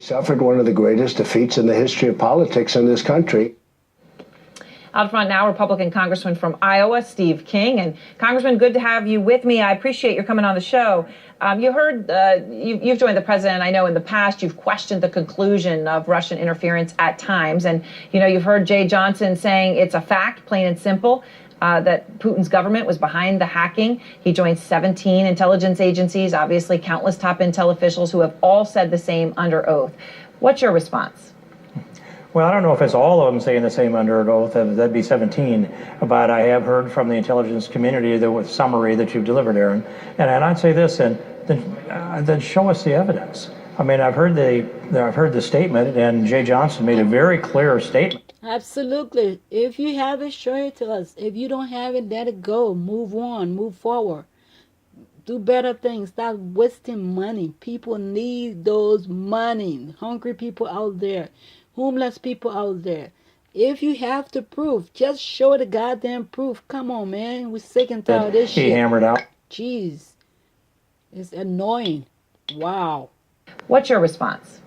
Suffered one of the greatest defeats in the history of politics in this country. Out front now, Republican Congressman from Iowa, Steve King. And Congressman, good to have you with me. I appreciate your coming on the show. You've joined the president. I know in the past you've questioned the conclusion of Russian interference at times. And, you've heard Jay Johnson saying it's a fact, plain and simple, that Putin's government was behind the hacking. He joined 17 intelligence agencies, obviously countless top intel officials who have all said the same under oath. What's your response? Well, I don't know if it's all of them saying the same under oath. That'd be 17. But I have heard from the intelligence community the summary that you've delivered, Aaron. And I'd say this, and then show us the evidence. I mean, I've heard the statement, and Jay Johnson made a very clear statement. Absolutely. If you have it, show it to us. If you don't have it, let it go. Move on. Move forward. Do better things. Stop wasting money. People need those money. Hungry people out there. Homeless people out there. If you have to prove, just show the goddamn proof. Come on, man. We're sick and tired of this shit. He hammered out. Jeez. It's annoying. Wow. What's your response?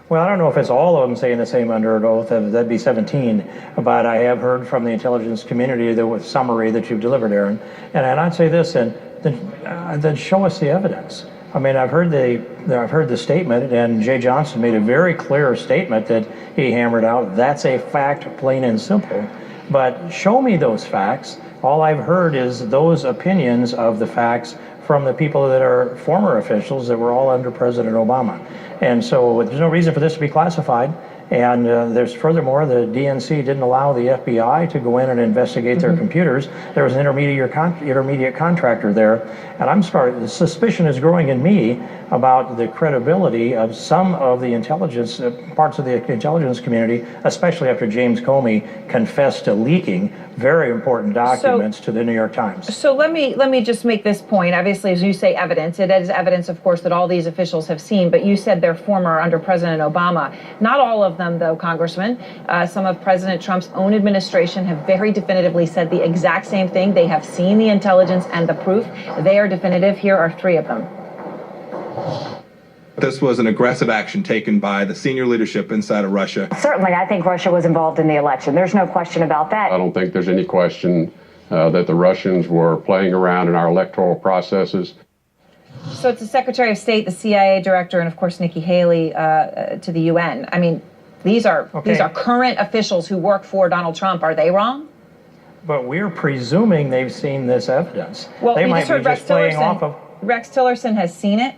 Well, I don't know if it's all of them saying the same under oath. That'd be 17. But I have heard from the intelligence community the summary that you've delivered, Aaron. And I'd say this, and then show us the evidence. I mean, I've heard the statement, and Jay Johnson made a very clear statement that he hammered out. That's a fact, plain and simple. But show me those facts. All I've heard is those opinions of the facts from the people that are former officials that were all under President Obama. And so there's no reason for this to be classified. And there's furthermore, the DNC didn't allow the FBI to go in and investigate their computers. There was an intermediate contractor there. And the suspicion is growing in me about the credibility of some of the intelligence, parts of the intelligence community, especially after James Comey confessed to leaking very important documents to the New York Times. So let me just make this point. Obviously, as you say, evidence. It is evidence, of course, that all these officials have seen. But you said they're former under President Obama. Not all of them, though, Congressman. Some of President Trump's own administration have very definitively said the exact same thing. They have seen the intelligence and the proof. They are definitive. Here are 3 of them. This was an aggressive action taken by the senior leadership inside of Russia. Certainly, I think Russia was involved in the election. There's no question about that. I don't think there's any question that the Russians were playing around in our electoral processes. So it's the Secretary of State, the CIA director, and of course Nikki Haley to the UN. I mean, these are current officials who work for Donald Trump. Are they wrong? But we're presuming they've seen this evidence. Well, they we might just heard be just playing off of. Rex Tillerson has seen it.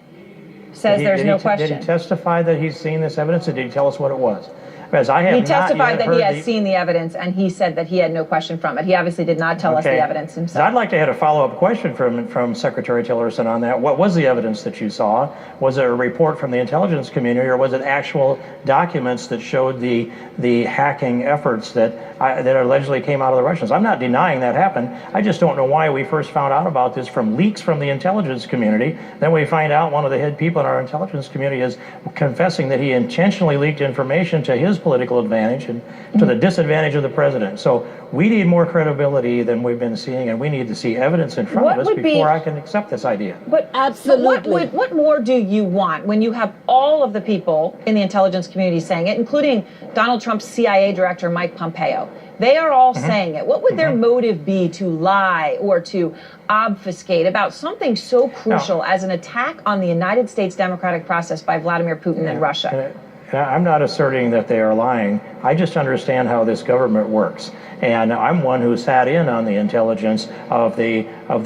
Says there's no question. Did he testify that he's seen this evidence, or did he tell us what it was? Because I have He testified that he has seen the evidence, and he said that he had no question from it. He obviously did not tell us the evidence himself. I'd like to have a follow-up question from Secretary Tillerson on that. What was the evidence that you saw? Was it a report from the intelligence community, or was it actual documents that showed the hacking efforts that allegedly came out of the Russians? I'm not denying that happened. I just don't know why we first found out about this from leaks from the intelligence community. Then we find out one of the head people in our intelligence community is confessing that he intentionally leaked information to his political advantage and to the disadvantage of the president. So we need more credibility than we've been seeing, and we need to see evidence in front of us before I can accept this idea. But absolutely. But what more do you want when you have all of the people in the intelligence community saying it, including Donald Trump's CIA director, Mike Pompeo? They are all saying it. What would their motive be to lie or to obfuscate about something so crucial as an attack on the United States democratic process by Vladimir Putin and Russia? I'm not asserting that they are lying. I just understand how this government works. And I'm one who sat in on the intelligence of the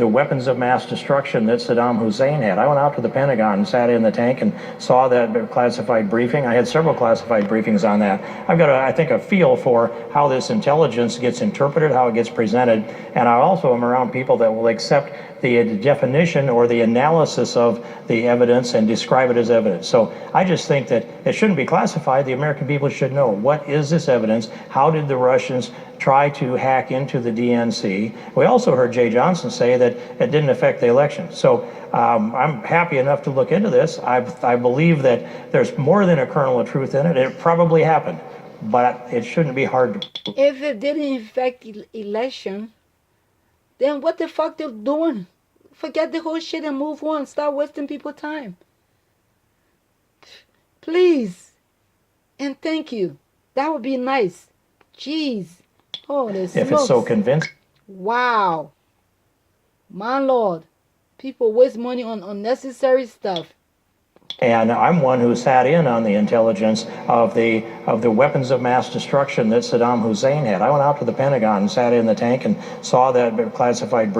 weapons of mass destruction that Saddam Hussein had. I went out to the Pentagon and sat in the tank and saw that classified briefing. I had several classified briefings on that. I've got, I think, a feel for how this intelligence gets interpreted, how it gets presented. And I also am around people that will accept the definition or the analysis of the evidence and describe it as evidence. So I just think that it shouldn't be classified. The American people should know, what is this evidence? How did the Russians try to hack into the DNC? We also heard Jay Johnson say that it didn't affect the election. So I'm happy enough to look into this. I believe that there's more than a kernel of truth in it. It probably happened, but it shouldn't be hard to. If it didn't affect election, then what the fuck they're doing? Forget the whole shit and move on. Stop wasting people's time. Please. And thank you. That would be nice. Jeez. Holy smokes. If it's so convincing. Wow. My Lord. People waste money on unnecessary stuff. And I'm one who sat in on the intelligence of the weapons of mass destruction that Saddam Hussein had. I went out to the Pentagon and sat in the tank and saw that classified